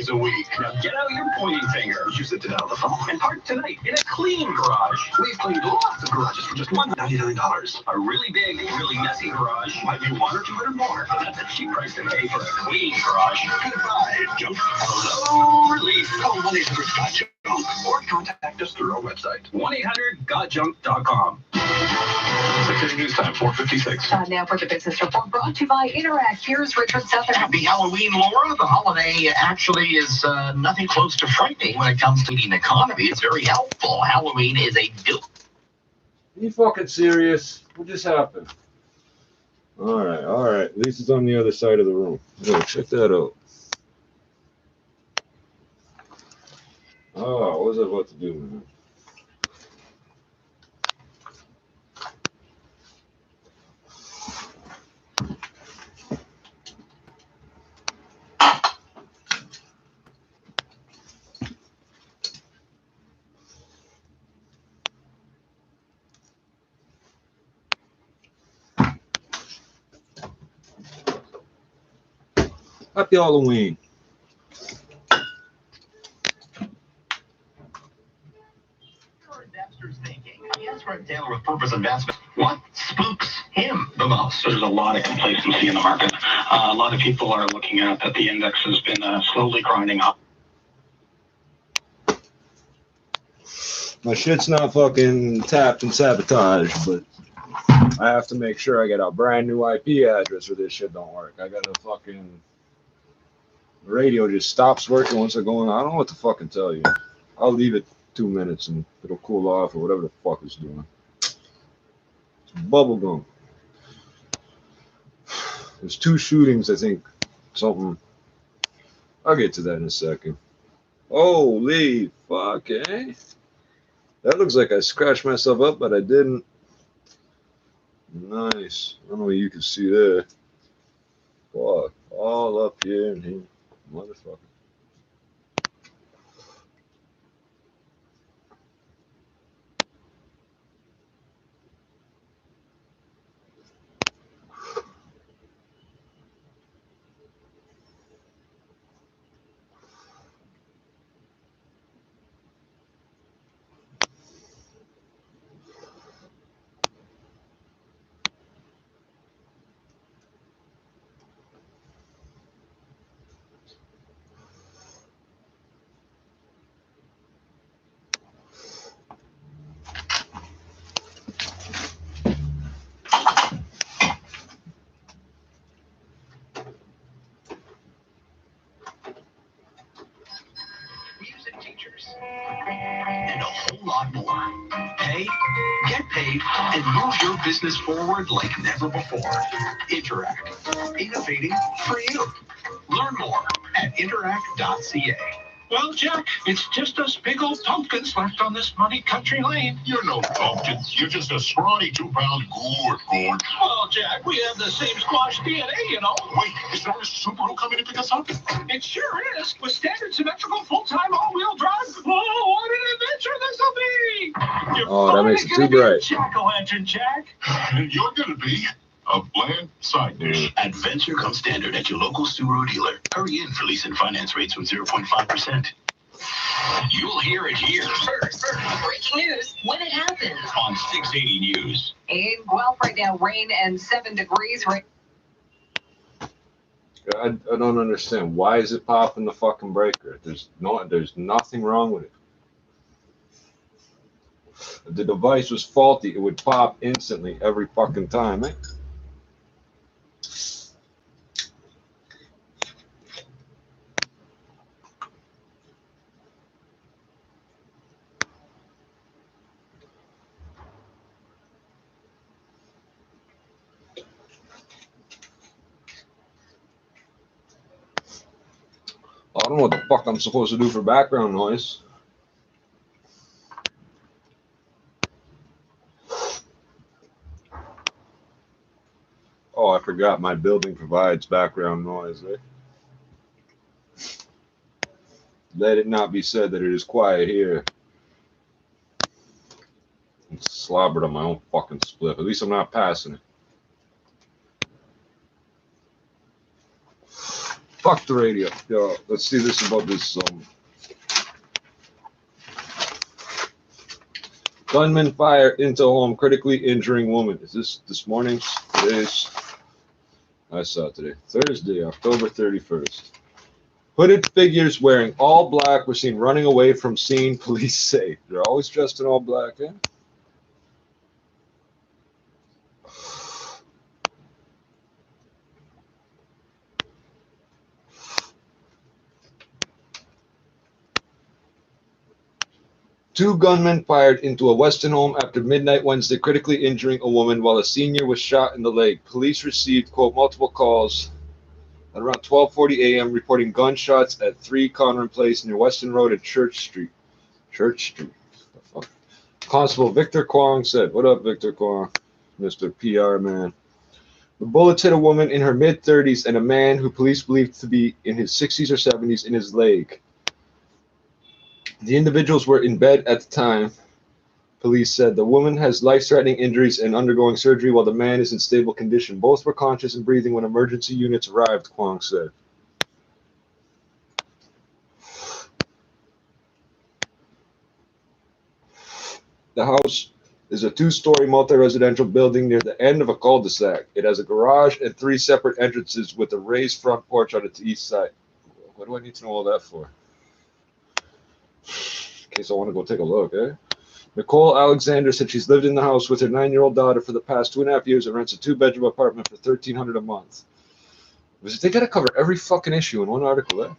a week. Now get out your pointing finger. Use it to dial the phone and park tonight in a clean garage. We've cleaned lots of garages for just $199. A really big, really messy garage might be $100 or $200 more, but that's a cheap price to pay for a clean garage. Goodbye, junk. Hello, relief. Call 1-800-GOT-JUNK or contact us through our website, 1-800-GOTJUNK.com. 6 news time, 4:56. Now for the business report brought to you by Interact. Here's Richard Sutherland. Happy Halloween, Laura. The holiday actually is nothing close to frightening when it comes to the economy. It's very helpful. Halloween is a do. Are you fucking serious? What just happened? All right. At least it's on the other side of the room. Yeah, check that out. Oh, what was I about to do, man? Happy Halloween. Investors thinking. Yes, Fred Taylor with Purpose Investment. What spooks him the most? There's a lot of complacency in the market. A lot of people are looking at that the index has been slowly grinding up. My shit's not fucking tapped and sabotaged, but I have to make sure I get a brand new IP address or this shit don't work. I got a fucking radio just stops working once I go on. I don't know what to fucking tell you. I'll leave it 2 minutes and it'll cool off or whatever the fuck it's doing. It's bubble gum. There's 2 shootings, I think. Something. I'll get to that in a second. Holy fuck, eh? That looks like I scratched myself up, but I didn't. Nice. I don't know what you can see there. Fuck. All up here and here. Motherfucker. Music teachers. And a whole lot more. Pay, get paid, and move your business forward like never before. Interact. Innovating for you. Learn more at interact.ca. Well, Jack, it's just us big old pumpkins left on this muddy country lane. You're no pumpkin. You're just a scrawny 2-pound gourd. Well, Jack, we have the same squash DNA, you know. Wait, is there a Subaru coming to pick us up? It sure is. With standard symmetrical full-time all-wheel drive. Whoa, what an adventure this will be! You're Oh, that makes it too finally gonna be a bright. Jack-o'-lantern, Jack. And you're going to be a bland side dish. Adventure comes standard at your local Subaru dealer. Hurry in for lease and finance rates from 0.5%. You'll hear it here First, breaking news when it happens. on 680 News. In Guelph right now, rain and 7 degrees. I don't understand. Why is it popping the fucking breaker? There's nothing wrong with it. If the device was faulty, it would pop instantly every fucking time, eh? I don't know what the fuck I'm supposed to do for background noise. Oh, I forgot my building provides background noise, eh? Let it not be said that it is quiet here. I'm slobbered on my own fucking spliff. At least I'm not passing it. Fuck the radio. Yo, let's see this about this. Gunman fire into home, critically injuring woman. Is this morning's? Today's. I saw it today. Thursday, October 31st. Hooded figures wearing all black were seen running away from scene, police say. They're always dressed in all black, eh? Two gunmen fired into a Weston home after midnight Wednesday, critically injuring a woman while a senior was shot in the leg. Police received, quote, multiple calls at around 12:40 a.m. reporting gunshots at 3 Conran Place near Weston Road and Church Street. Church Street. The fuck? Constable Victor Kwong said, what up, Victor Kwong? Mr. PR man. The bullets hit a woman in her mid-30s and a man who police believed to be in his 60s or 70s in his leg. The individuals were in bed at the time, police said. The woman has life-threatening injuries and undergoing surgery while the man is in stable condition. Both were conscious and breathing when emergency units arrived, Kwong said. The house is a two-story multi-residential building near the end of a cul-de-sac. It has a garage and 3 separate entrances with a raised front porch on its east side. What do I need to know all that for? In case I want to go take a look, eh? Nicole Alexander said she's lived in the house with her 9-year-old daughter for the past 2.5 years and rents a 2-bedroom apartment for $1,300 a month. They gotta cover every fucking issue in one article, eh?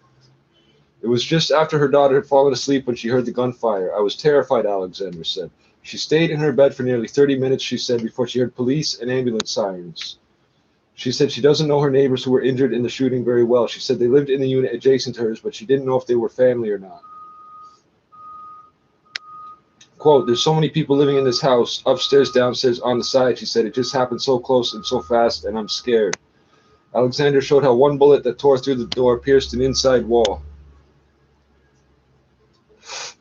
It was just after her daughter had fallen asleep when she heard the gunfire. I was terrified, Alexander said. She stayed in her bed for nearly 30 minutes, she said, before she heard police and ambulance sirens. She said she doesn't know her neighbors who were injured in the shooting very well. She said they lived in the unit adjacent to hers, but she didn't know if they were family or not. Quote, there's so many people living in this house, upstairs, downstairs, on the side, she said. It just happened so close and so fast, and I'm scared. Alexander showed how one bullet that tore through the door pierced an inside wall,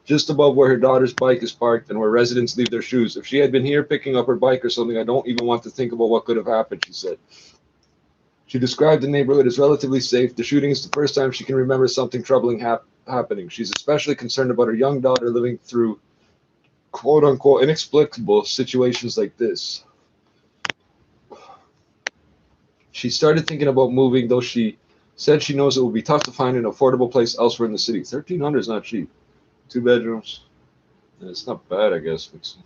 just above where her daughter's bike is parked and where residents leave their shoes. If she had been here picking up her bike or something, I don't even want to think about what could have happened, she said. She described the neighborhood as relatively safe. The shooting is the first time she can remember something troubling happening. She's especially concerned about her young daughter living through quote-unquote inexplicable situations like this. She started thinking about moving, though she said she knows it will be tough to find an affordable place elsewhere in the city. $1,300 is not cheap. 2 bedrooms. It's not bad, I guess. It's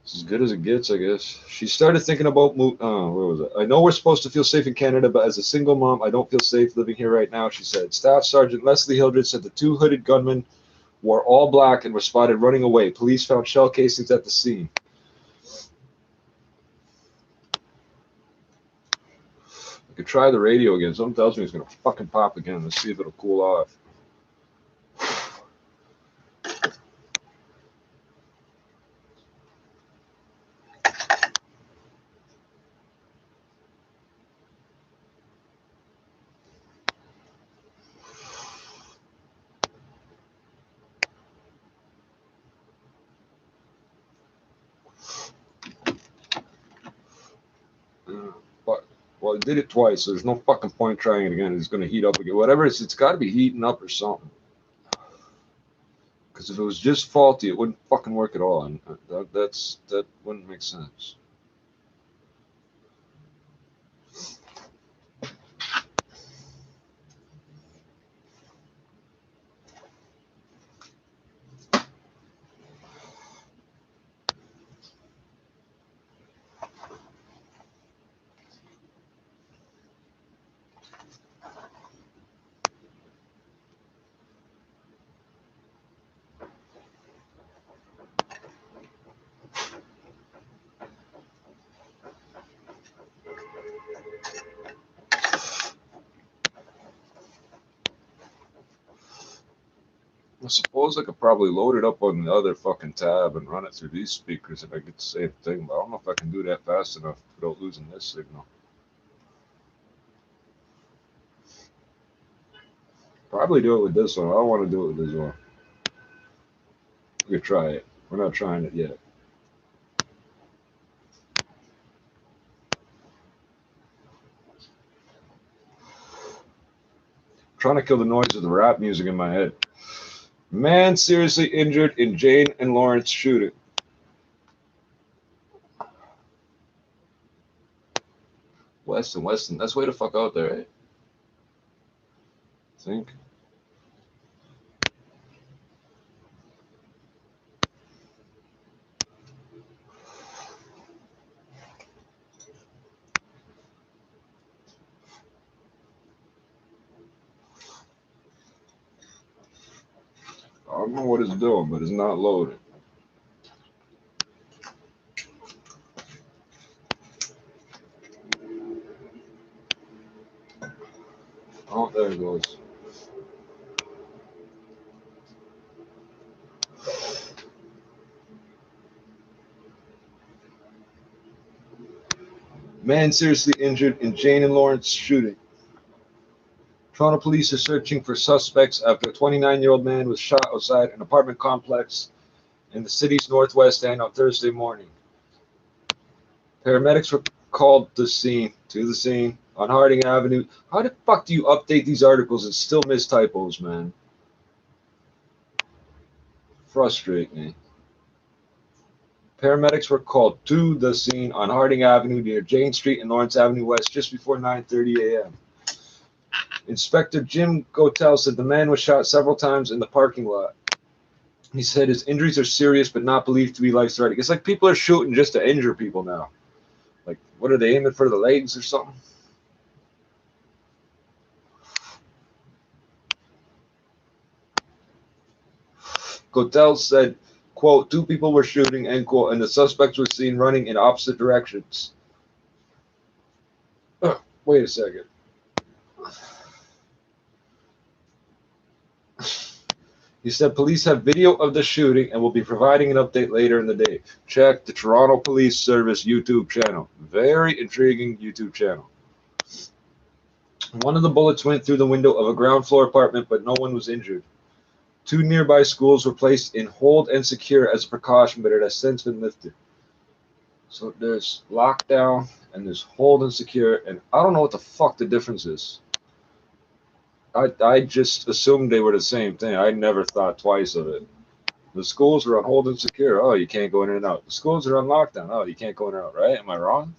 as good as it gets, I guess. She started thinking about where was it? I know we're supposed to feel safe in Canada, but as a single mom, I don't feel safe living here right now, she said. Staff Sergeant Leslie Hildred said the 2 hooded gunmen wore all black and were spotted running away. Police found shell casings at the scene. I could try the radio again. Something tells me it's going to fucking pop again. Let's see if it'll cool off. Well, I did it twice, so there's no fucking point trying it again. It's going to heat up again. Whatever it is, it's got to be heating up or something. Because if it was just faulty, it wouldn't fucking work at all. And that wouldn't make sense. I suppose I could probably load it up on the other fucking tab and run it through these speakers if I get the same thing, but I don't know if I can do that fast enough without losing this signal. Probably do it with this one. I don't want to do it with this one. We could try it. We're not trying it yet. trying to kill the noise of the rap music in my head. Man seriously injured in Jane and Lawrence shooting. Weston. That's way the fuck out there, eh? I think. I don't know what it's doing, but it's not loading. Oh, there it goes. Man seriously injured in Jane and Lawrence shooting. Toronto police are searching for suspects after a 29-year-old man was shot outside an apartment complex in the city's northwest end on Thursday morning. Paramedics were called to the scene on Harding Avenue. How the fuck do you update these articles and still miss typos, man? Frustrate me. Paramedics were called to the scene on Harding Avenue near Jane Street and Lawrence Avenue West just before 9:30 a.m. Inspector Jim Gotel said the man was shot several times in the parking lot. He said his injuries are serious but not believed to be life-threatening. It's like people are shooting just to injure people now. Like, what are they aiming for, the legs or something? Gotel said, quote, 2 people were shooting, end quote, and the suspects were seen running in opposite directions. Wait a second. He said police have video of the shooting and will be providing an update later in the day. Check the Toronto Police Service YouTube channel. Very intriguing YouTube channel. One of the bullets went through the window of a ground floor apartment, but no one was injured. 2 nearby schools were placed in hold and secure as a precaution, but it has since been lifted. So there's lockdown and there's hold and secure, and I don't know what the fuck the difference is. I just assumed they were the same thing. I never thought twice of it. The schools are on hold and secure. Oh, you can't go in and out. The schools are on lockdown. Oh, you can't go in and out, right? Am I wrong?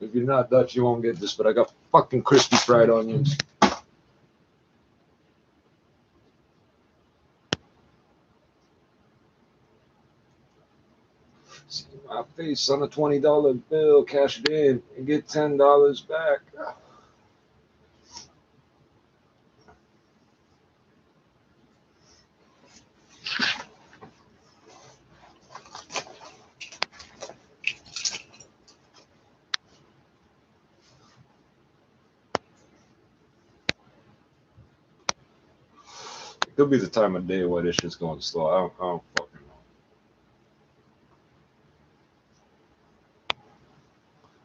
If you're not Dutch, you won't get this, but I got fucking crispy fried onions. See my face on a $20 bill, cash it in, and get $10 back. It could be the time of day why this shit's going slow. I don't fucking know.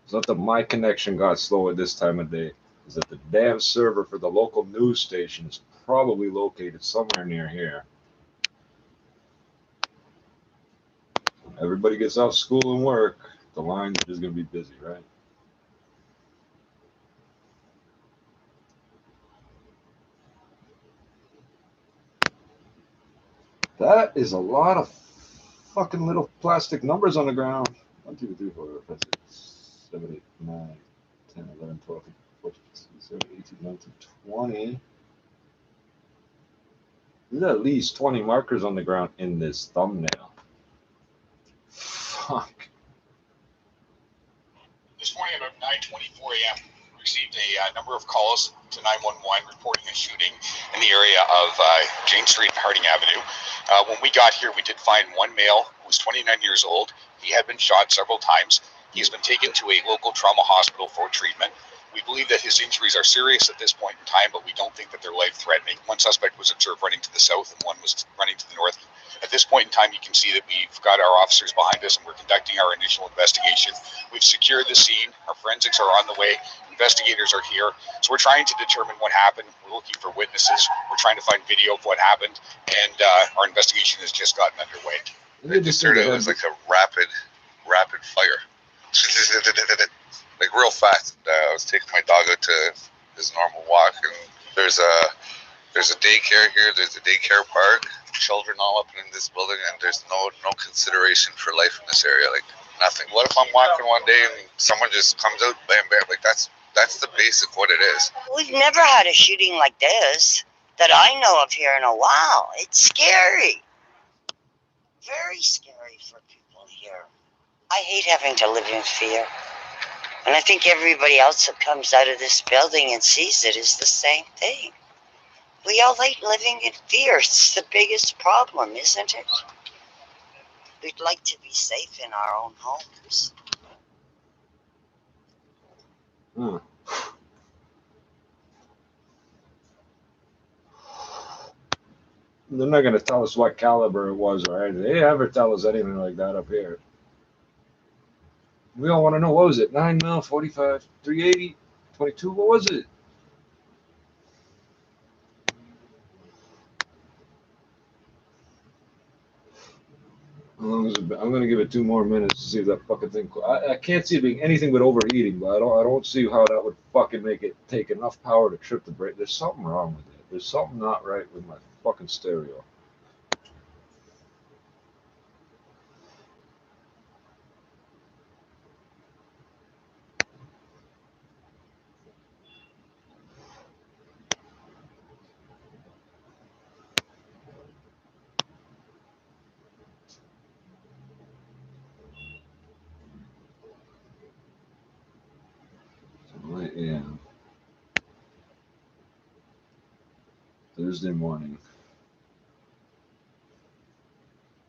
It's not that my connection got slow at this time of day. It's that the damn server for the local news station is probably located somewhere near here. Everybody gets out of school and work, the lines are just going to be busy, right? That is a lot of fucking little plastic numbers on the ground. 1, 2, 3, 4, 5, 6, 7, 8, 9, 10, 11, 12, 14, 15, 17, 18, 19, 20. There's at least 20 markers on the ground in this thumbnail. Fuck. This morning about 9:24 a.m., we received a number of calls to 911 reporting a shooting in the area of Jane Street and Harding Avenue. When we got here, we did find one male who was 29 years old. He had been shot several times. He's been taken to a local trauma hospital for treatment. We believe that his injuries are serious at this point in time, but we don't think that they're life-threatening. One suspect was observed running to the south and one was running to the north. At this point in time, you can see that we've got our officers behind us and we're conducting our initial investigation. We've secured the scene. Our forensics are on the way. Investigators are here. So we're trying to determine what happened. We're looking for witnesses. We're trying to find video of what happened. And our investigation has just gotten underway. It just started, it was like a rapid fire. Like real fast. I was taking my dog out to his normal walk, and there's a daycare here. There's a daycare park. Children all up in this building, and there's no consideration for life in this area. Like nothing. What if I'm walking one day and someone just comes out, bam, bam? Like that's the basic what it is. We've never had a shooting like this that I know of here in a while. It's scary. Very scary for people here. I hate having to live in fear. And I think everybody else that comes out of this building and sees it is the same thing. We all like living in fear. It's the biggest problem, isn't it? We'd like to be safe in our own homes. They're not going to tell us what caliber it was, right? They ever tell us anything like that up here. We all want to know, what was it? 9mm, 45, 380, 22, what was it? How long has it been? I'm going to give it 2 more minutes to see if that fucking thing. I can't see it being anything but overheating, but I don't see how that would fucking make it take enough power to trip the brake. There's something wrong with it. There's something not right with my fucking stereo. Yeah. Thursday morning.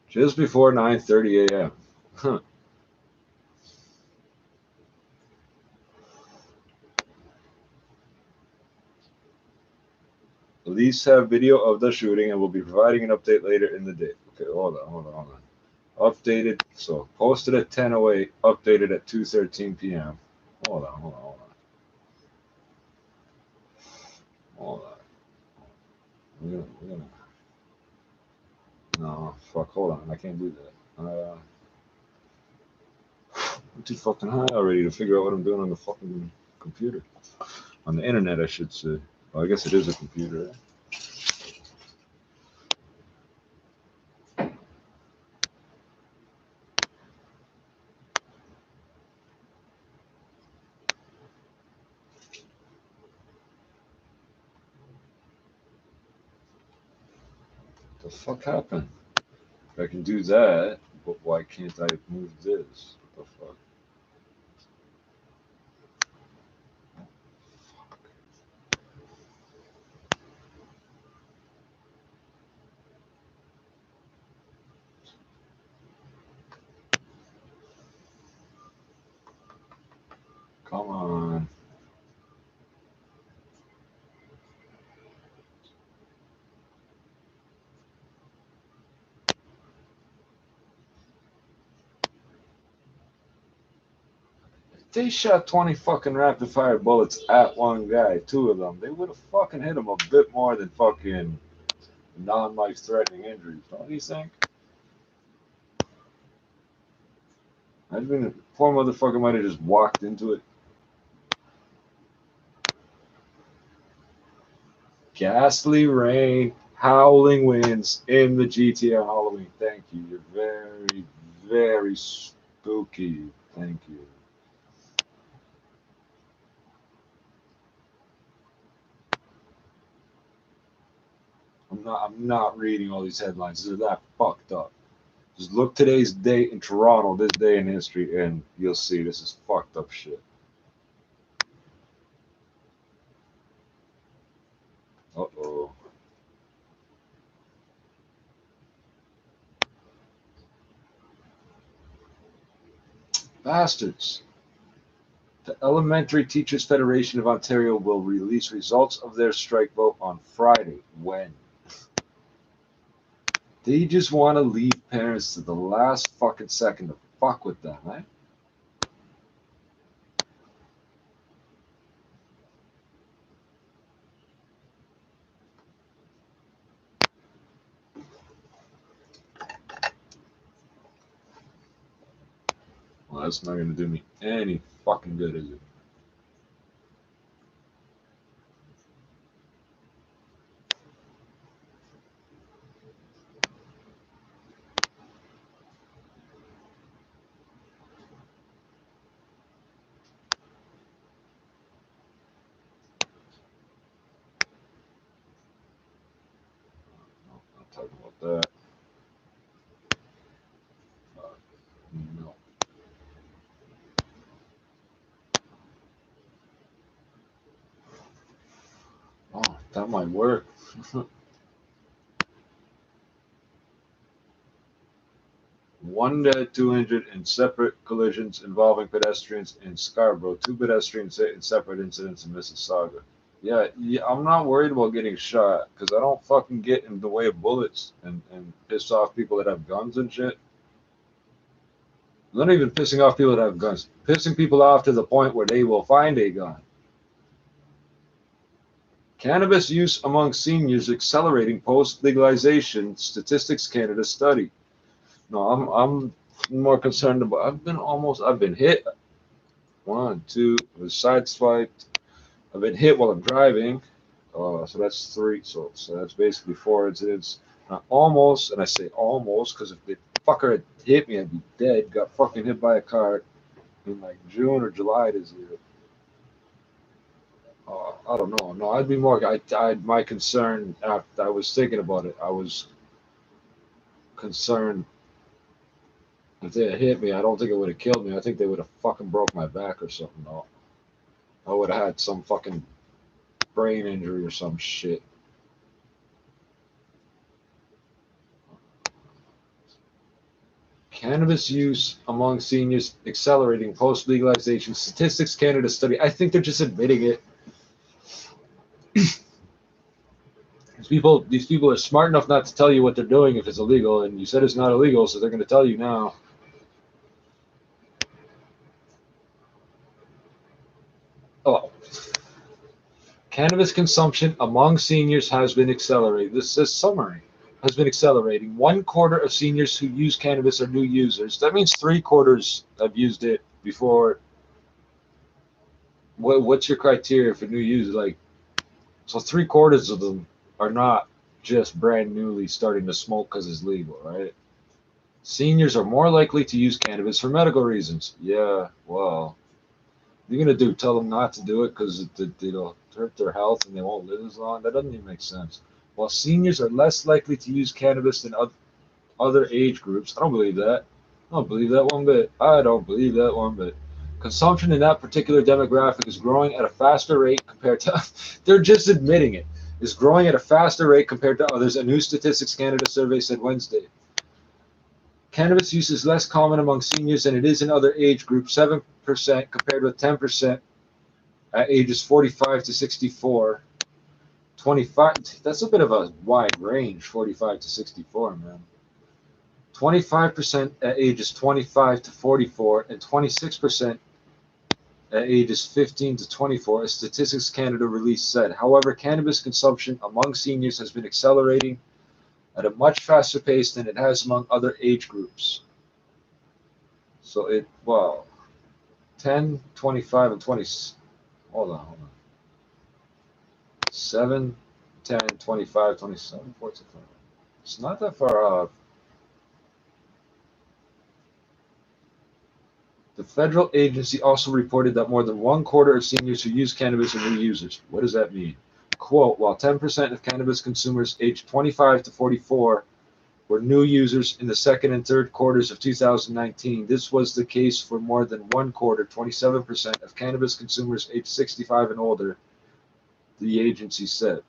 Just before 9:30 a.m. Huh. Police have video of the shooting and will be providing an update later in the day. Okay, hold on. Updated, so posted at 10:08, updated at 2:13 p.m. Hold on. We're gonna. No, fuck, hold on. I can't do that. I'm too fucking high already to figure out what I'm doing on the fucking computer. On the internet, I should say. Well, I guess it is a computer. What the fuck happened? If I can do that, but why can't I move this? What the fuck? Come on. They shot 20 fucking rapid fire bullets at one guy, 2 of them. They would have fucking hit him a bit more than fucking non-life threatening injuries, don't you think? I mean, the poor motherfucker might have just walked into it. Ghastly rain, howling winds in the GTA on Halloween. Thank you. You're very, very spooky. Thank you. I'm not reading all these headlines. They're that fucked up. Just look today's date in Toronto, this day in history, and you'll see this is fucked up shit. Uh-oh. Bastards. The Elementary Teachers Federation of Ontario will release results of their strike vote on Friday. When? They just want to leave parents to the last fucking second to fuck with them, eh? Well, that's not going to do me any fucking good, is it? No, not talking about that. No. Oh, that might work. One dead, 2 injured in separate collisions involving pedestrians in Scarborough. 2 pedestrians hit in separate incidents in Mississauga. Yeah, I'm not worried about getting shot because I don't fucking get in the way of bullets and piss off people that have guns and shit. I'm not even pissing off people that have guns. Pissing people off to the point where they will find a gun. Cannabis use among seniors accelerating post legalization, Statistics Canada study. No, I'm more concerned about. I've been hit. 1, 2, was sideswiped. I've been hit while I'm driving. So that's 3. So that's basically 4 incidents. Almost, and I say almost because if the fucker had hit me, I'd be dead. Got fucking hit by a car in like June or July this year. I don't know. No, I'd be more. My concern after I was thinking about it, I was concerned if they had hit me. I don't think it would have killed me. I think they would have fucking broke my back or something. No, I would have had some fucking brain injury or some shit. Cannabis use among seniors accelerating post legalization. Statistics Canada study. I think they're just admitting it. These people are smart enough not to tell you what they're doing if it's illegal, and you said it's not illegal, so they're going to tell you now. Oh, cannabis consumption among seniors has been accelerating. This says summary has been accelerating. 1/4 of seniors who use cannabis are new users. That means 3/4 have used it before. What's your criteria for new users? Like, so 3/4 of them are not just brand newly starting to smoke because it's legal, right? Seniors are more likely to use cannabis for medical reasons. Yeah, well, you're gonna do tell them not to do it because it'll hurt their health and they won't live as long. That doesn't even make sense. While seniors are less likely to use cannabis than other age groups, I don't believe that. I don't believe that one bit. I don't believe that one bit. Consumption in that particular demographic is growing at a faster rate compared to. They're just admitting it. Is growing at a faster rate compared to others. A new Statistics Canada survey said Wednesday. Cannabis use is less common among seniors than it is in other age groups, 7% compared with 10% at ages 45 to 64. 25, that's a bit of a wide range, 45 to 64, man. 25% at ages 25 to 44 and 26% at ages 15 to 24, as Statistics Canada release said. However, cannabis consumption among seniors has been accelerating at a much faster pace than it has among other age groups. So 10, 25, and 20. Hold on. 7, 10, 25, 27, 14, 15. It's not that far off. The federal agency also reported that more than 1/4 of seniors who use cannabis are new users. What does that mean? Quote, while 10% of cannabis consumers aged 25 to 44 were new users in the second and third quarters of 2019, this was the case for more than 1/4, 27% of cannabis consumers aged 65 and older, the agency said.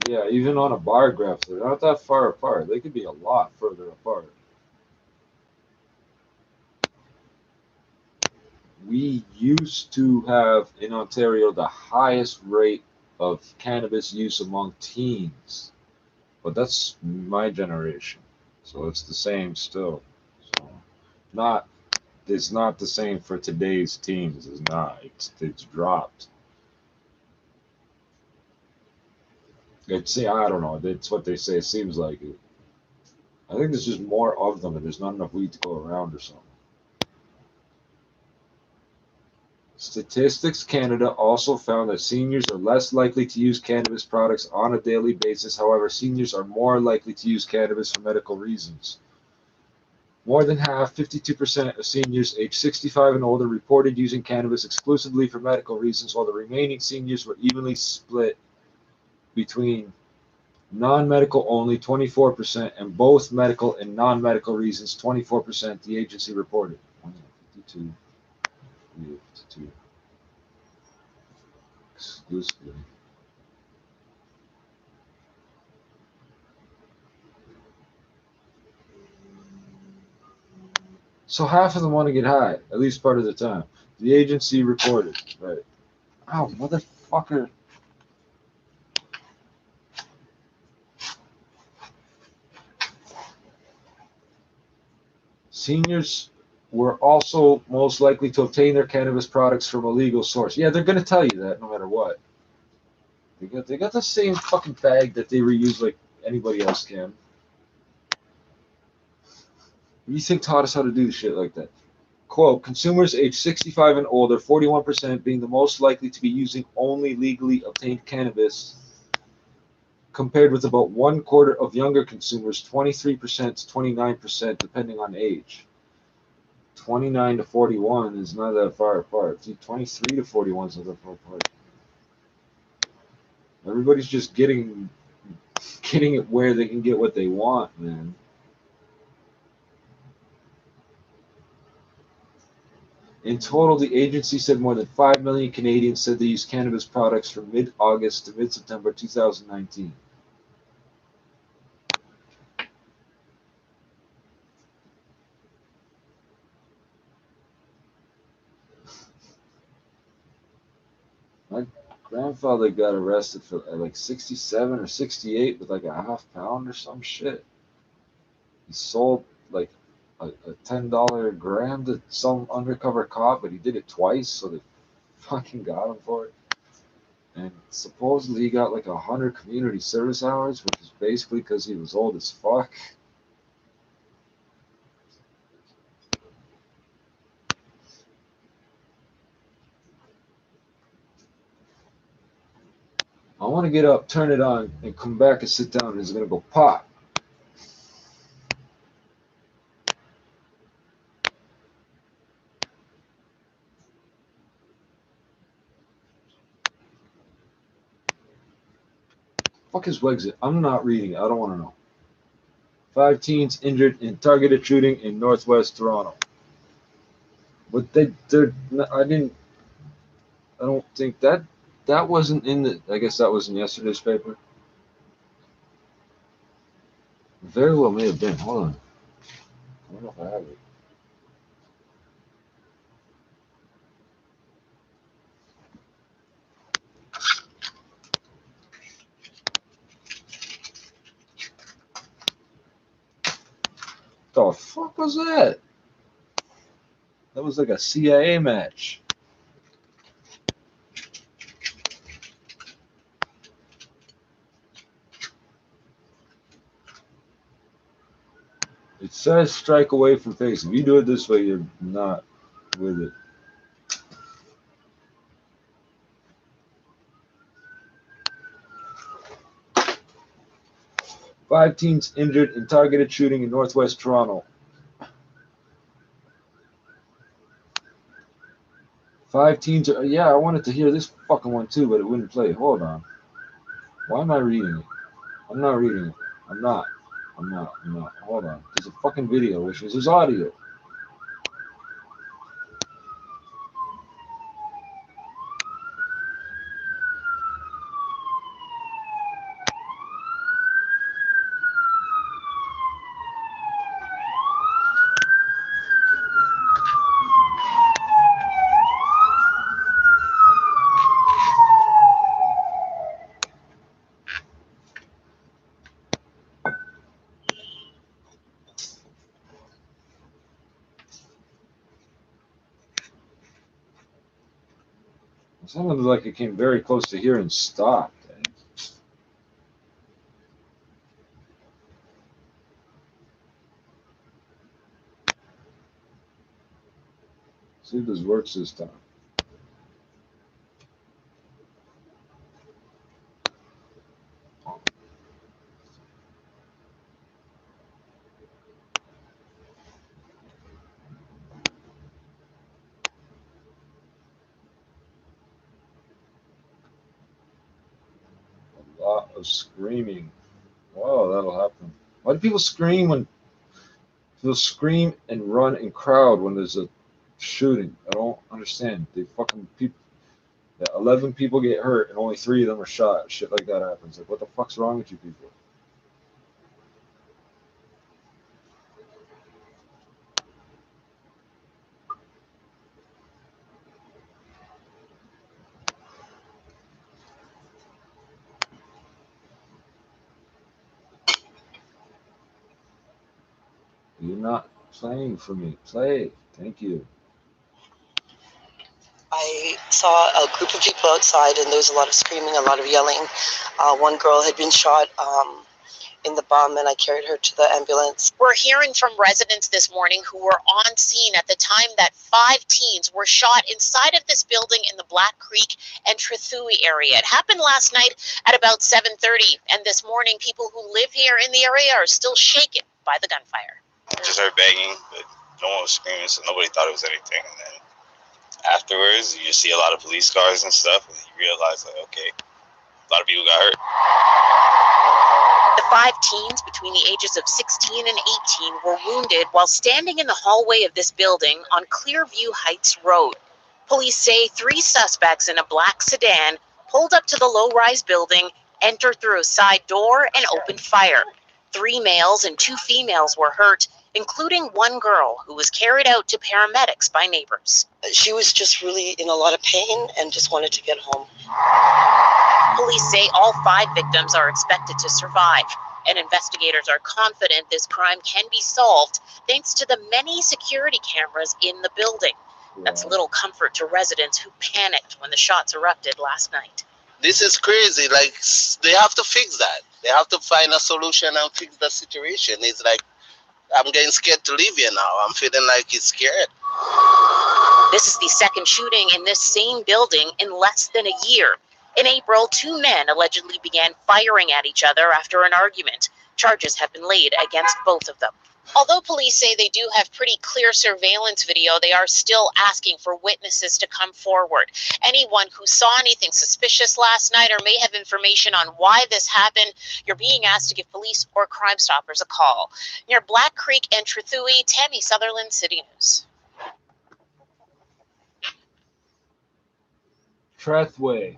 Yeah, even on a bar graph, they're not that far apart. They could be a lot further apart. We used to have in Ontario the highest rate of cannabis use among teens, but that's my generation, so it's the same still. So not it's not the same for today's teens. It's not. It's dropped. It's I don't know. That's what they say. It seems like it. I think there's just more of them, and there's not enough weed to go around or something. Statistics Canada also found that seniors are less likely to use cannabis products on a daily basis. However, seniors are more likely to use cannabis for medical reasons. More than half, 52% of seniors aged 65 and older reported using cannabis exclusively for medical reasons, while the remaining seniors were evenly split between non-medical only 24% and both medical and non-medical reasons 24%, the agency reported. 52, 52 exclusively. So half of them want to get high, at least part of the time. The agency reported. Right. Oh, motherfucker. Seniors were also most likely to obtain their cannabis products from a legal source. Yeah, they're going to tell you that no matter what. They got the same fucking bag that they reuse like anybody else can. What do you think taught us how to do shit like that? Quote, consumers aged 65 and older, 41% being the most likely to be using only legally obtained cannabis, compared with about 1/4 of younger consumers, 23% to 29%, depending on age. 29 to 41 is not that far apart. 23 to 41 is not that far apart. Everybody's just getting it where they can get what they want, man. In total, the agency said more than 5 million Canadians said they used cannabis products from mid-August to mid-September 2019. My grandfather got arrested for like 67 or 68 with like a half pound or some shit. He sold like a $10 a gram to some undercover cop, but he did it twice, so they fucking got him for it. And supposedly he got like 100 community service hours, which is basically because he was old as fuck. I want to get up, turn it on, and come back and sit down, and it's gonna go pop. Fuck is Wexit? I'm not reading it. I don't want to know. 5 teens injured in targeted shooting in Northwest Toronto. But I don't think that wasn't in the. I guess that was in yesterday's paper. Very well may have been. Hold on. I don't know if I have it. The fuck was that? That was like a CIA match. It says strike away from face. If you do it this way, you're not with it. Five teens injured in targeted shooting in Northwest Toronto. 5 teens are, yeah, I wanted to hear this fucking one too, but it wouldn't play. Hold on. Why am I reading it? I'm not reading it. I'm not. Hold on. There's a fucking video, which is his audio. It sounded like it came very close to here and stopped. See if this works this time. A lot of screaming. Whoa, that'll happen. Why do people scream when people scream and run in crowd when there's a shooting? I don't understand. They fucking people. 11 people get hurt and only 3 of them are shot. Shit like that happens. Like, what the fuck's wrong with you people? You're not playing for me. Play. Thank you. I saw a group of people outside, and there was a lot of screaming, a lot of yelling. One girl had been shot in the bum, and I carried her to the ambulance. We're hearing from residents this morning who were on scene at the time that 5 teens were shot inside of this building in the Black Creek and Trethewey area. It happened last night at about 7:30, and this morning people who live here in the area are still shaken by the gunfire. Just heard banging, but no one was screaming, so nobody thought it was anything. And then afterwards, you just see a lot of police cars and stuff, and you realize, like, okay, a lot of people got hurt. The 5 teens between the ages of 16 and 18 were wounded while standing in the hallway of this building on Clearview Heights Road. Police say 3 suspects in a black sedan pulled up to the low-rise building, entered through a side door, and opened fire. 3 males and 2 females were hurt, including 1 girl who was carried out to paramedics by neighbors. She was just really in a lot of pain and just wanted to get home. Police say all 5 victims are expected to survive, and investigators are confident this crime can be solved thanks to the many security cameras in the building. That's little comfort to residents who panicked when the shots erupted last night. This is crazy. Like, they have to fix that. They have to find a solution and fix the situation. It's like, I'm getting scared to leave here now. I'm feeling like it's scared. This is the second shooting in this same building in less than a year. In April, 2 men allegedly began firing at each other after an argument. Charges have been laid against both of them. Although police say they do have pretty clear surveillance video, they are still asking for witnesses to come forward. Anyone who saw anything suspicious last night or may have information on why this happened, you're being asked to give police or Crime Stoppers a call. Near Black Creek and Trethewey, Tammy Sutherland, City News. Trethewey.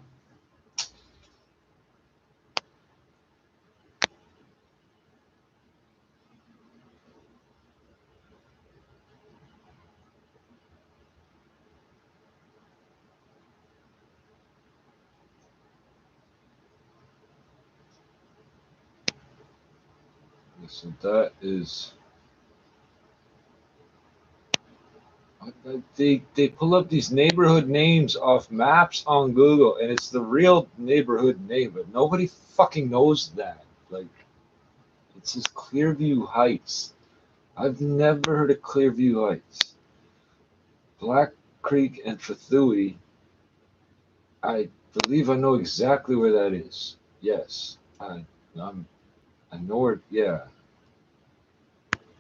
So that is, they pull up these neighborhood names off maps on Google, and it's the real neighborhood name, but nobody fucking knows that. Like, it says Clearview Heights. I've never heard of Clearview Heights. Black Creek and Trethewey. I believe I know exactly where that is. Yes, I know where. Yeah.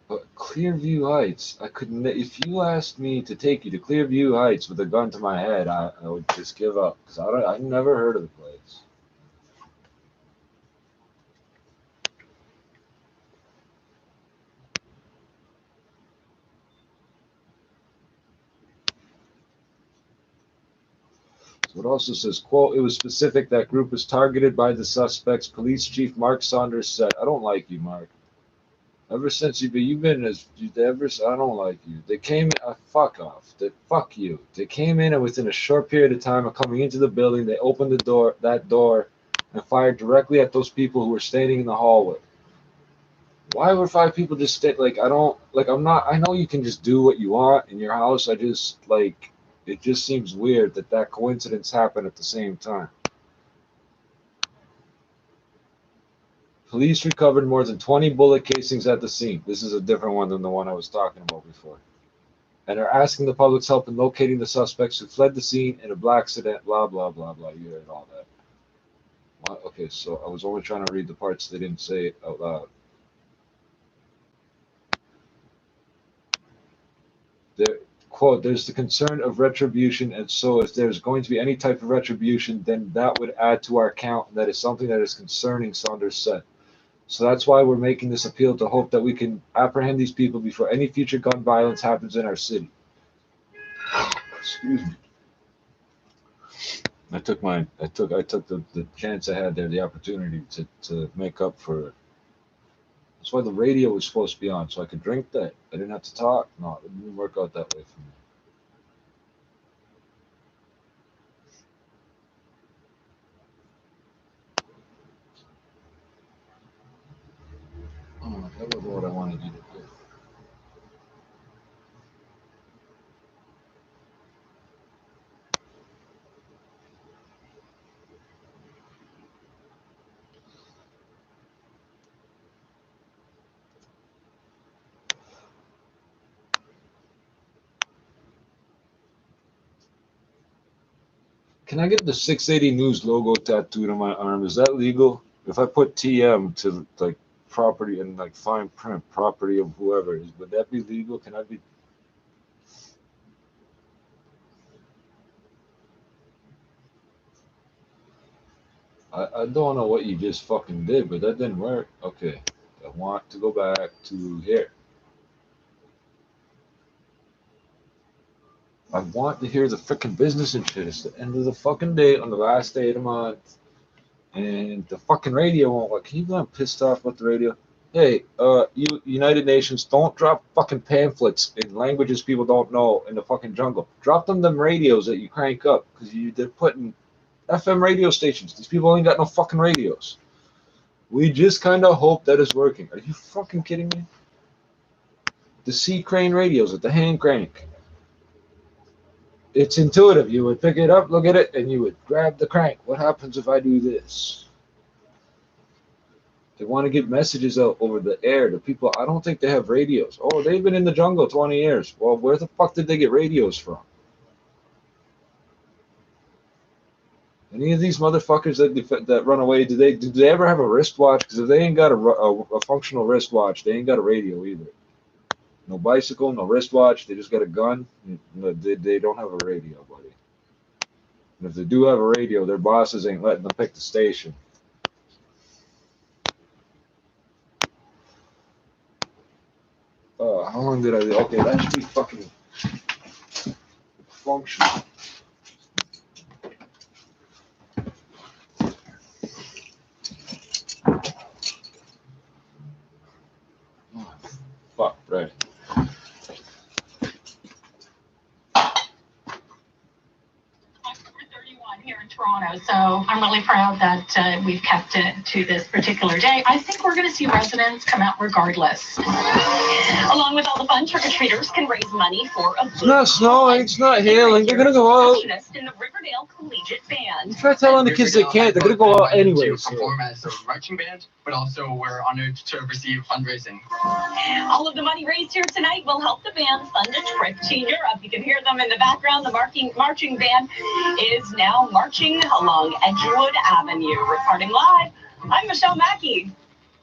But Clearview Heights, I couldn't. If you asked me to take you to Clearview Heights with a gun to my head, I would just give up because I never heard of the place. So it also says, quote, it was specific that group was targeted by the suspects. Police Chief Mark Saunders said, I don't like you, Mark. Ever since you've been I don't like you. They came, fuck off. Fuck you. They came in and within a short period of time of coming into the building, they opened that door, and fired directly at those people who were standing in the hallway. Why would 5 people just stay? Like, I know you can just do what you want in your house. It just seems weird that that coincidence happened at the same time. Police recovered more than 20 bullet casings at the scene. This is a different one than the one I was talking about before. And are asking the public's help in locating the suspects who fled the scene in a black sedan, blah, blah, blah, blah. You heard all that. What? Okay, so I was only trying to read the parts they didn't say it out loud. There, quote, there's the concern of retribution, and so if there's going to be any type of retribution, then that would add to our count, and that is something that is concerning, Saunders said. So that's why we're making this appeal to hope that we can apprehend these people before any future gun violence happens in our city. Excuse me. I took the chance I had there, the opportunity to make up for it. That's why the radio was supposed to be on, so I could drink that. I didn't have to talk. No, it didn't work out that way for me. Oh, that was what I wanted you to do. Can I get the 680 News logo tattooed on my arm? Is that legal? If I put TM to like property and like fine print property of whoever it is, would that be legal? Can I be? I don't know what you just fucking did, but that didn't work. Okay, I want to go back to here. I want to hear the freaking business and shit. It's the end of the fucking day on the last day of the month. And the fucking radio won't work. Can you go pissed off with the radio? Hey, you United Nations, don't drop fucking pamphlets in languages people don't know in the fucking jungle. Drop them radios that you crank up, because they're putting FM radio stations. These people ain't got no fucking radios. We just kind of hope that it's working. Are you fucking kidding me? The C crane radios with the hand crank. It's intuitive. You would pick it up, look at it, and you would grab the crank. What happens if I do this? They want to get messages out over the air to people. I don't think they have radios. Oh, they've been in the jungle 20 years. Well, where the fuck did they get radios from? Any of these motherfuckers that run away, do they ever have a wristwatch? Because if they ain't got a functional wristwatch, they ain't got a radio either. No bicycle, no wristwatch. They just got a gun. They don't have a radio, buddy. And if they do have a radio, their bosses ain't letting them pick the station. How long did I do? Okay, that should be fucking functional. Oh, fuck, right. Here in Toronto, so I'm really proud that we've kept it to this particular day. I think we're going to see residents come out regardless. Along with all the fun, trick-or-treaters can raise money for a It's not snowing, it's not hailing, they're going to go out. In the Riverdale Collegiate Band. Try telling the kids they can't, they're going to go out anyway. To perform as a marching band, but also we're honored to receive fundraising. All of the money raised here tonight will help the band fund a trip to Europe. You can hear them in the background. The marching band is now marching along Edgewood Avenue. Reporting live, I'm Michelle Mackey.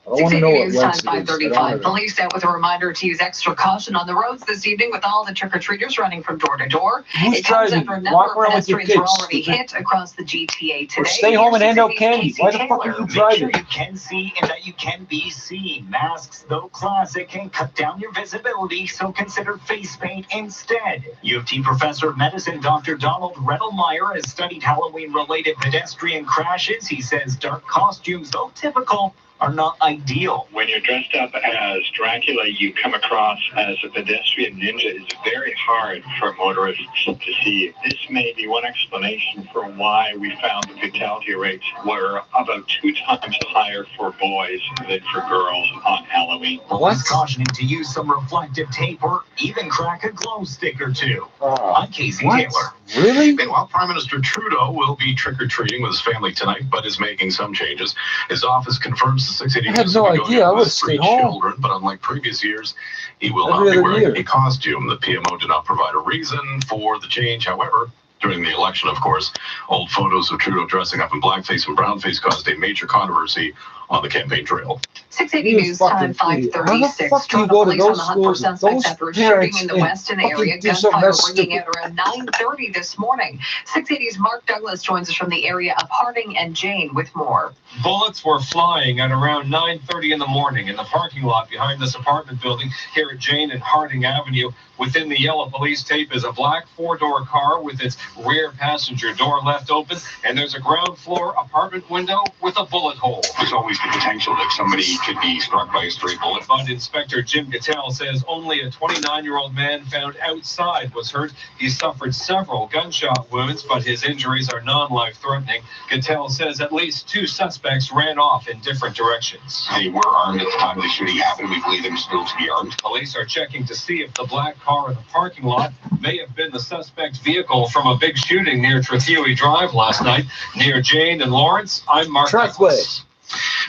I want to know what News Wednesday time is. 5:35. Police out with a reminder to use extra caution on the roads this evening with all the trick-or-treaters running from door to door. Who's It comes driving? after a number Walk of around with your pedestrians kids. were already hit across the GTA today. Or stay home and hand out candy. Casey Why the fuck are Taylor. you Make sure driving? you can see and that you can be seen. Masks, though classic, can cut down your visibility, so consider face paint instead. U of T professor of medicine Dr. Donald Rettelmeyer has studied Halloween-related pedestrian crashes. He says dark costumes, though typical, are not ideal ideal. When you're dressed up as Dracula, you come across as a pedestrian ninja. It's very hard for motorists to see. This may be one explanation for why we found the fatality rates were about 2 times higher for boys than for girls on Halloween. Police cautioning to use some reflective tape or even crack a glow stick or two. I'm Casey Taylor. Really? Meanwhile, Prime Minister Trudeau will be trick-or-treating with his family tonight, but is making some changes. His office confirms the 680 I had no idea. I would stay home. Children, but unlike previous years, he will Every not be other wearing year. a costume. The PMO did not provide a reason for the change. However, during the election, of course, old photos of Trudeau dressing up in blackface and brownface caused a major controversy on the campaign trail. 680 News Time 5:36. You go to Police on those the hunt for schools, suspects those after a shooting parents in the and Weston fucking area. do something Gunfire that's ringing stupid. out around 9:30 this morning. 680's Mark Douglas joins us from the area of Harding and Jane with more. Bullets were flying at around 9:30 in the morning in the parking lot behind this apartment building here at Jane and Harding Avenue. Within the yellow police tape is a black 4-door car with its rear passenger door left open, and there's a ground floor apartment window with a bullet hole. There's always the potential that somebody could be struck by a stray bullet. But Inspector Jim Gattell says only a 29-year-old man found outside was hurt. He suffered several gunshot wounds, but his injuries are non-life-threatening. Gattell says at least 2 suspects ran off in different directions. They were armed at the time the shooting happened. We believe them still to be armed. Police are checking to see if the black car in the parking lot may have been the suspect's vehicle from a big shooting near Trethewey Drive last night. Near Jane and Lawrence, I'm Mark Douglas.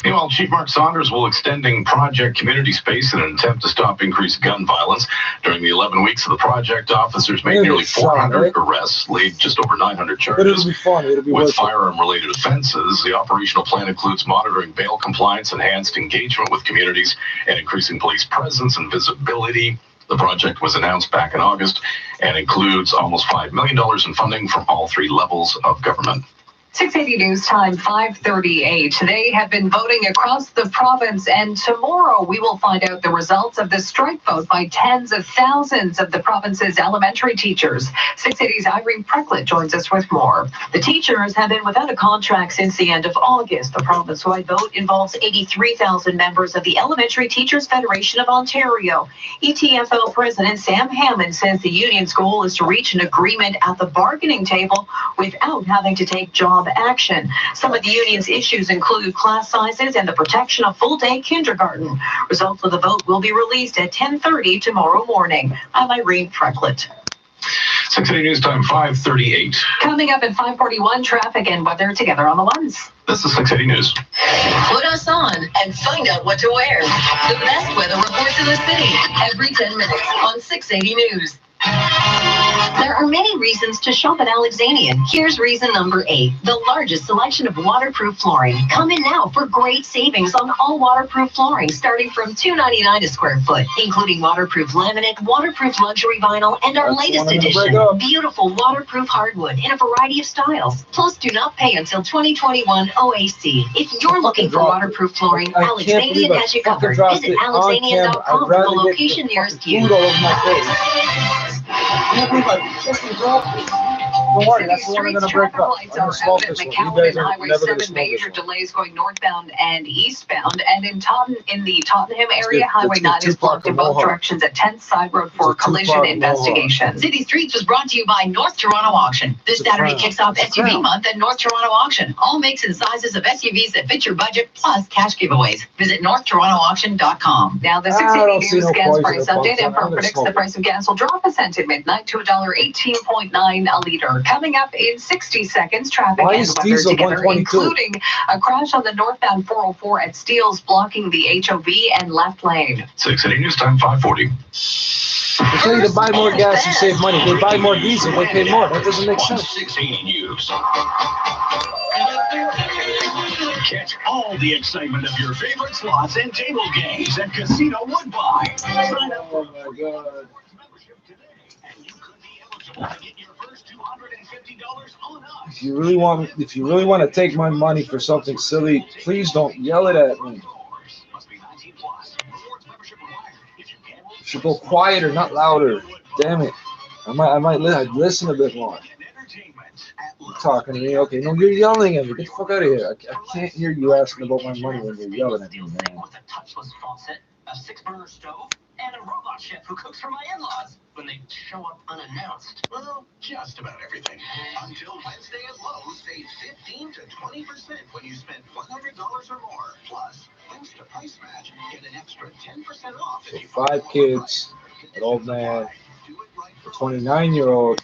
Meanwhile, Chief Mark Saunders will extending Project Community Space in an attempt to stop increased gun violence. During the 11 weeks of the project, officers made nearly 400 arrests, laid just over 900 charges. But it'll be fun. It'll be with worth it. firearm-related offenses. The operational plan includes monitoring bail compliance, enhanced engagement with communities, and increasing police presence and visibility. The project was announced back in August and includes almost $5 million in funding from all 3 levels of government. 680 News Time 5:38. They have been voting across the province, and tomorrow we will find out the results of the strike vote by tens of thousands of the province's elementary teachers. 680's Irene Precklett joins us with more. The teachers have been without a contract since the end of August. The province-wide vote involves 83,000 members of the Elementary Teachers Federation of Ontario. ETFL President Sam Hammond says the union's goal is to reach an agreement at the bargaining table without having to take job action. Some of the union's issues include class sizes and the protection of full-day kindergarten. Results of the vote will be released at 10:30 tomorrow morning. I'm Irene Precklett. 680 News Time 5:38. Coming up at 5:41, traffic and weather together on the ones. This is 680 News. Put us on and find out what to wear. The best weather reports in the city every 10 minutes on 680 News. There are many reasons to shop at Alexanian. Here's reason number 8. The largest selection of waterproof flooring. Come in now for great savings on all waterproof flooring, starting from $2.99 a square foot, including waterproof laminate, waterproof luxury vinyl, and our latest edition, beautiful waterproof hardwood in a variety of styles. Plus, do not pay until 2021 OAC. If you're looking for waterproof flooring, Alexanian has you covered. Visit Alexanian.com for the location nearest you. I can't believe I fucking dropped it. Don't worry, that's the one I'm going to break up. I'm going to smoke this one. You guys are Highway never going 7 to smoke major this one. delays going northbound and eastbound, and in the Tottenham area, Highway 9 is blocked in both directions at 10th Side Road for a collision investigation. City Streets was brought to you by North Toronto Auction. This Saturday kicks off SUV month at North Toronto Auction. All makes and sizes of SUVs that fit your budget, plus cash giveaways. Visit NorthTorontoAuction.com. Now the 680 News gas price update. Emperor predicts the price of gas will drop a cent at midnight to $1.18.9 a liter. Coming up in 60 seconds, traffic and weather together, including a crash on the northbound 404 at Steeles, blocking the HOV and left lane. 680 News Time 5:40. They tell you to buy more gas, you save money. They buy more diesel, they pay more. That doesn't make sense. 680 News. Catch all the excitement of your favorite slots and table games at Casino Woodbine. Sign up for Oh my God. membership today, and you could be eligible to get your first $250 on us. If you really want to take my money for something silly, please don't yell it at me. Must be 19 plus. Rewards membership required. If you can't You should go quieter, not louder. Damn it. I might listen a bit more. entertainment. talking to me. Okay, no, you're yelling at me. Get the fuck out of here. I can't hear you asking about my money when you're yelling at me, man. With a touchless faucet, a 6-burner stove, and a robot chef who cooks for my in-laws when they show up unannounced. Well, just about everything. Until Wednesday at Lowe's, save 15 to 20% when you spend $100 or more. Plus, thanks to Price Match, get an extra 10% off if you 5 kids, an old man, a 29-year-old.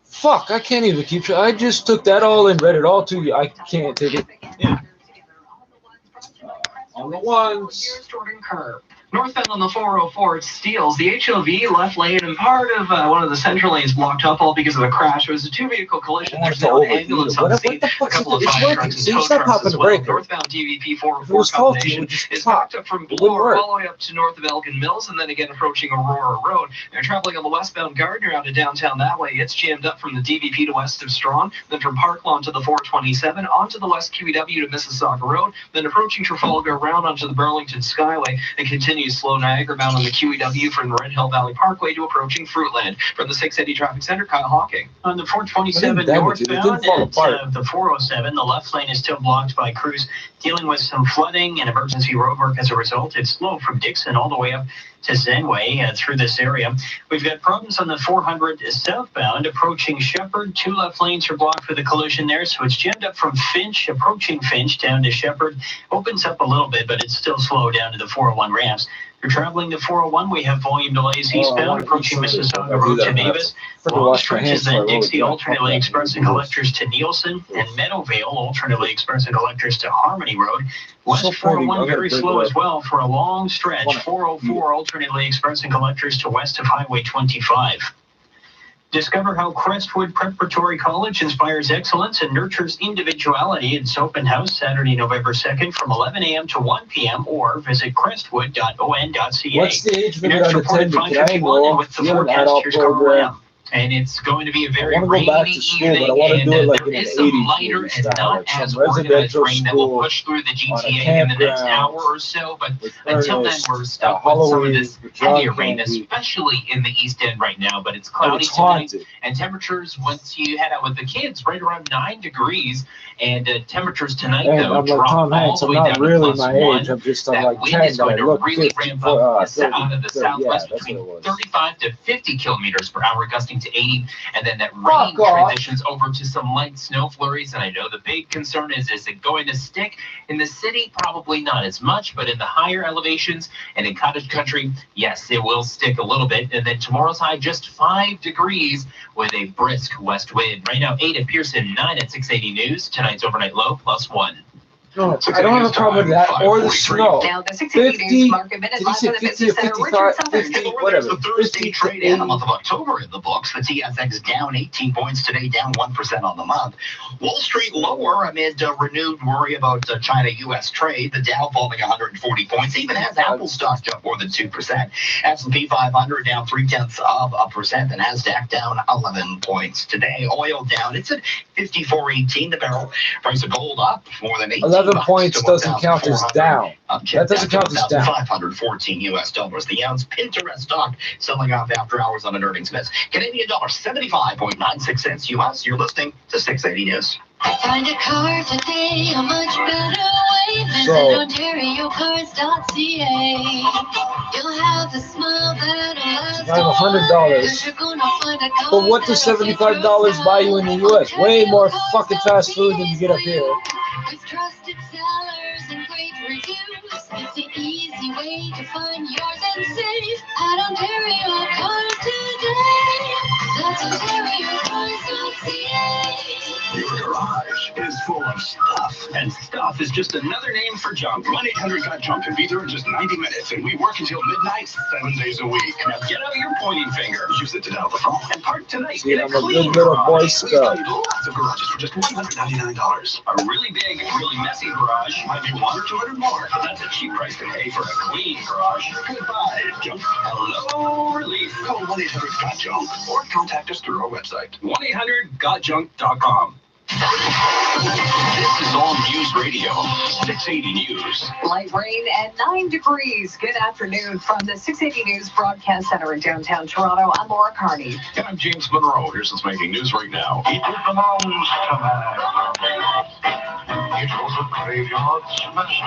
Fuck, I can't even keep track. I just took that all and read it all to you. I can't take it. Yeah. On the ones. Jordan Kerr. Northbound on the 404 steals the HOV left lane and part of one of the central lanes blocked up, all because of a crash. It was a 2-vehicle collision. There's no ambulance on scene. A couple of fire trucks and tow trucks as well. Northbound DVP 404 combination is backed up from Bloor all the way up to north of Elgin Mills and then again approaching Aurora Road. They're traveling on the westbound Gardner out of downtown that way. It's jammed up from the DVP to west of Strawn, then from Park Lawn to the 427, onto the west QEW to Mississauga Road, then approaching Trafalgar around onto the Burlington Skyway and continues slow Niagara bound on the QEW from the Red Hill Valley Parkway to approaching Fruitland. From the 680 Traffic Center, Kyle Hawking. On the 427 northbound at the 407, the left lane is still blocked by crews dealing with some flooding and emergency roadwork as a result. It's slow from Dixon all the way up to Zenway through this area. We've got problems on the 400 southbound approaching Shepherd. 2 left lanes are blocked for the collision there, so it's jammed up from Finch, approaching Finch down to Shepherd. Opens up a little bit, but it's still slow down to the 401 ramps. If you're traveling to 401, we have volume delays eastbound approaching Mississauga Road to Davis. Long stretches then Dixie alternately expressing collectors to Nielsen and Meadowvale alternately expressing collectors to Harmony Road. West 401 very slow as well for a long stretch. 404 alternately expressing collectors to west of Highway 25. Discover how Crestwood Preparatory College inspires excellence and nurtures individuality. It's open house Saturday, November 2nd from 11 a.m. to 1 p.m. or visit crestwood.on.ca. What's the age limit on the with the forecasters program. And it's going to be a very rainy evening, and there is some lighter and not as organized rain that will push through the GTA in the next hour or so, but until then we're stuck with some of this heavier rain, especially in the East End right now, but it's cloudy tonight, and temperatures, once you head out with the kids, right around 9 degrees, and temperatures tonight, though, drop all the way down to +1. I'm just that wind is going to really ramp up out of the southwest between 35 to 50 kilometers per hour, gusting to 80, and then that rain transitions over to some light snow flurries. And I know the big concern is it going to stick in the city? Probably not as much, but in the higher elevations and in cottage country, yes, it will stick a little bit. And then tomorrow's high just 5 degrees with a brisk west wind. Right now 8 at Pearson, 9 at 680 News. Tonight's overnight low +1. No, I don't have a problem with that or the snow. Now, the 680 market minute live on the 50 Business or Center. 55, Richard Southern. 50, whatever. The Thursday trade and the month of October in the books. The TSX down 18 points today, down 1% on the month. Wall Street lower amid renewed worry about China-U.S. trade. The Dow falling 140 points, even as Apple stock jumped more than 2%. S&P 500 down 0.3%, and NASDAQ down 11 points today. Oil down, it's at 54.18 the barrel. Price of gold up more than 18 11 points doesn't count as down. That doesn't count as down. $514. The ounce. Pinterest stock selling off after hours on an earnings miss. Canadian dollar 75.96 cents US. You're listening to 680 News. Find a car today a much better way. Visit OntarioCars.ca. You'll have the smile that'll last. I have $100. But what does $75 buy you in the U.S.? Way more fucking fast food than you get up here. With trusted sellers and great reviews, it's an easy way to find yours and save at Ontario Cars today. That's OntarioCars.ca. Your garage is full of stuff, and stuff is just another name for junk. 1-800-GOT-JUNK can be there in just 90 minutes, and we work until midnight, 7 days a week. Now get out your pointing finger, use it to dial the phone, and park tonight. See, I'm a good little Boy Scout. Lots of garages for just $199. A really big, really messy garage might be 1 or 200 more, but that's a cheap price to pay for a clean garage. Goodbye, junk. Hello, relief. Call 1-800-GOT-JUNK or contact us through our website, 1-800-GOTJUNK.com. This is All News Radio, 680 News. Light rain and 9 degrees. Good afternoon from the 680 News Broadcast Center in downtown Toronto. I'm Laura Carney. And I'm James Monroe. Here's what's making news right now. It belongs to man. It was a graveyard smash.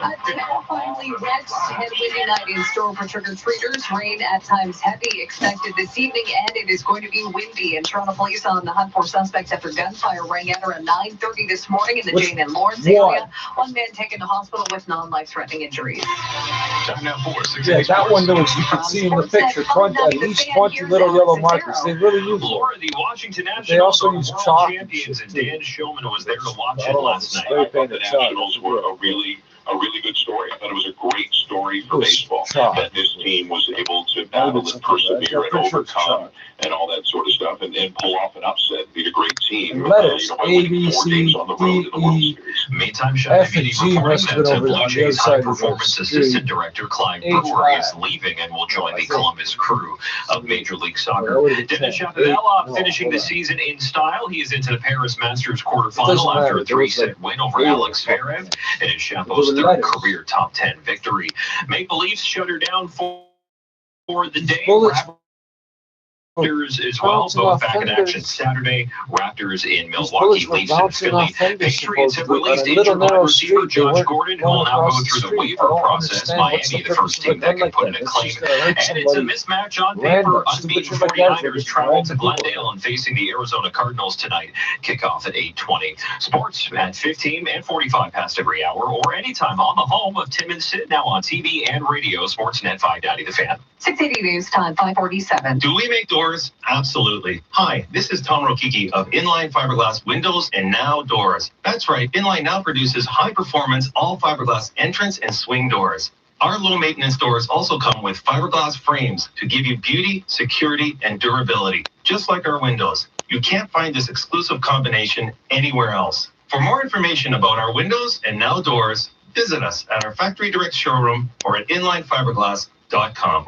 A terrifyingly wet and windy night in store for trick-or-treaters. Rain at times heavy expected this evening, and it is going to be windy. And Toronto police on the hunt for suspects after gunfire rang out around 9:30 this morning in the Jane and Lawrence area. One man taken to hospital with non-life-threatening injuries. Time now for Yeah, that one knows you can see in the picture at least 20 little yellow markers. They really use them. Laura, the Washington Nationals They also use are chalk world and champions, and shit, too. Dan Shulman was there to watch I it don't know, last night. spray I thought painted the chalk. Nationals were a really good story. I thought it was a great story for It was baseball. chalk. That this team was able to battle and persevere and overcome and all that sort of stuff, and pull off an upset, beat a great team. And letters, by A, winning B, 4 C, games on the road in the World D, E, Series. Meantime, F and G must have been over Blue on the other Jays side of the high-performance street. assistant director Clyde H, Brewer I. is leaving and will join the Columbus crew of Major League That Soccer. would have been Dennis 10. Chappelle No, finishing the hold on. season in style. He is into the Paris Masters It doesn't quarterfinal after matter. a There was 3-set like win over 4 Alex fucking Zverev, and it's There Chappelle's were third letters. career top 10 victory. Maple Leafs shut her down for the day. Bullets Raptors as well, bouncing both off back in fenders. action Saturday. Raptors in These Milwaukee, bullets were Leafs in bouncing Philly. off fenders Patriots have supposedly on released a little injured wide narrow receiver street. They Josh weren't Gordon, who going will now across go the through the street. I waiver don't process. understand what's Miami, the the first purpose of team a that gun can like put in that. a It's claim. just gonna hurt And it's a somebody. mismatch on Random. paper. Stupid Unbeaten shit like that for 49ers just travel to random people. Glendale and facing the Arizona Cardinals tonight. Kickoff at 8:20. Sports at 15 and 45 past every hour, or anytime on the home of Tim and Sid, now on TV and radio. Sportsnet 590 The Fan. 680 News Time, 5:47. Do we make doors? Absolutely. Hi, this is Tom Rokiki of Inline Fiberglass Windows and Now Doors. That's right, Inline now produces high-performance all-fiberglass entrance and swing doors. Our low-maintenance doors also come with fiberglass frames to give you beauty, security, and durability, just like our windows. You can't find this exclusive combination anywhere else. For more information about our windows and Now Doors, visit us at our Factory Direct showroom or at inlinefiberglass.com.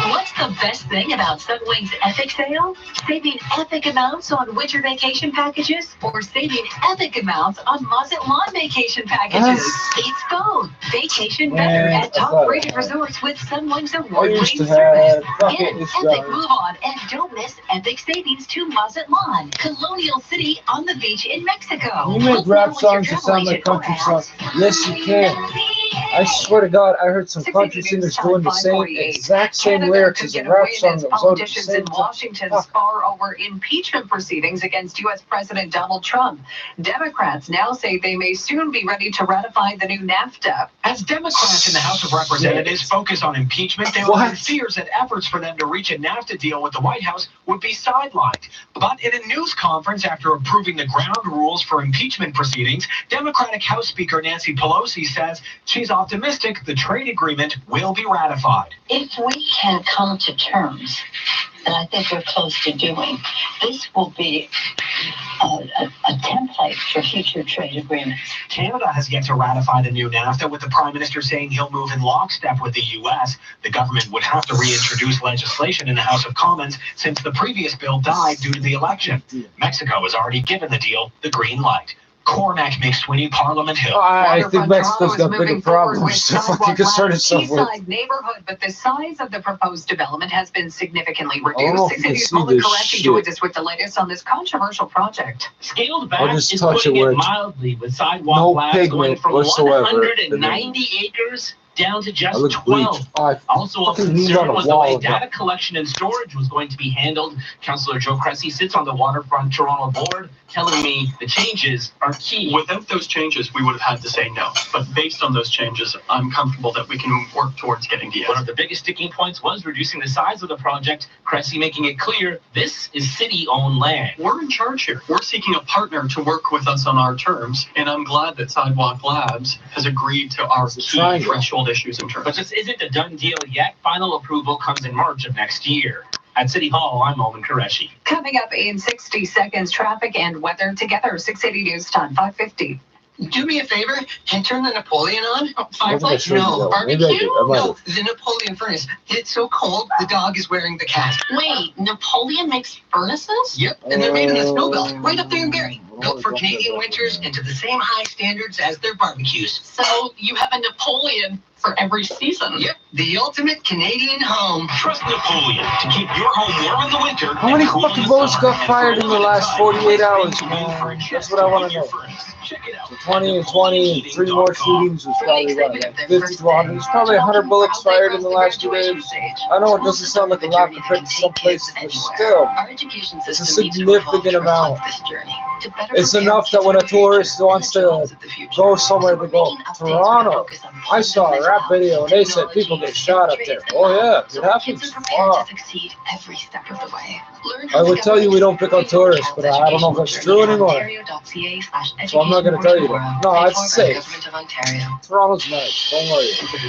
What's the best thing about Sunwing's Epic Sale? Saving epic amounts on winter vacation packages or saving epic amounts on Mozzie Lawn vacation packages. It's both. Vacation better Man, at I thought top-rated I had- resorts with Sunwing's I award-winning used to service. have fuck Get it, an it's epic done. move on and don't miss epic savings to Mozzie Lawn, Colonial City on the beach in Mexico. You make Book now rap with your songs that travel sound like agent or country app. songs. Yes, you can. I swear to God, I heard some country singers doing the same exact same Canada lyrics could as a get rap away song as that was on the politicians same in Washington spar over impeachment proceedings against U.S. President Donald Trump. Democrats now say they may soon be ready to ratify the new NAFTA. As Democrats in the House of Representatives focus on impeachment, there What? have been fears that efforts for them to reach a NAFTA deal with the White House would be sidelined. But in a news conference after approving the ground rules for impeachment proceedings, Democratic House Speaker Nancy Pelosi says she's optimistic the trade agreement will be ratified. If we can come to terms, and I think we're close to doing, this will be a template for future trade agreements. Canada has yet to ratify the new NAFTA, with the Prime Minister saying he'll move in lockstep with the U.S. The government would have to reintroduce legislation in the House of Commons since the previous bill died due to the election. Mexico has already given the deal the green light. Cormac McSweeney, Parliament Hill. I think Mexico's got bigger Moving forward problems with to Sidewalk fucking concern Labs' itself with. Quayside neighborhood, but the size of the proposed development has been significantly I don't know if reduced. you can see this Koreshi shit. joins us with the latest on this controversial project. Scaled I'll back just is touch putting it it with mildly, with Sidewalk no Labs going pigment from whatsoever. 190 acres down to I just look 12. bleached. I Also, a fucking leaned on concern a was the way wall. data collection and storage was going to be handled. Councillor Joe Cressy sits on the Waterfront Toronto board, telling me the changes are key. Without those changes, we would have had to say no. But based on those changes, I'm comfortable that we can work towards getting the One of the biggest sticking points was reducing the size of the project. Cressy making it clear this is city-owned land. We're in charge here. We're seeking a partner to work with us on our terms, and I'm glad that Sidewalk Labs has agreed to our key threshold issues and terms. But this isn't a done deal yet. Final approval comes in March of next year. At City Hall, I'm Owen Qureshi. Coming up in 60 seconds, traffic and weather together. 680 News Time, 5:50. Do me a favor and turn the Napoleon on. Fireplace? No. Maybe I do. I might No, have. the Napoleon furnace. It's so cold, the dog is wearing the cat. Wait, Napoleon makes furnaces? Yep, and they're made in a snow belt right up there in Barrie. Built for Canadian winters and to the same high standards as their barbecues. So you have a Napoleon for every season. Yep, the ultimate Canadian home. Trust Napoleon to keep your home warm in the winter. How many fucking bullets got fired in the last 48 hours, man? That's what I want to know. So 20 and 20 and 3 more shootings was probably what, like 50 to 100. There's probably 100 bullets fired in the last 2 days. I know it doesn't sound like a lot compared to some places, but still, it's a significant amount. It's enough that when a tourist wants to go somewhere to go, Toronto, I saw a rap video and they said people get shot up there. Oh yeah, it happens. Wow. I would tell you we don't pick on tourists, but I don't know if that's true anymore. So I'm not going to tell you that. No, it's safe. Toronto's nice. Don't worry.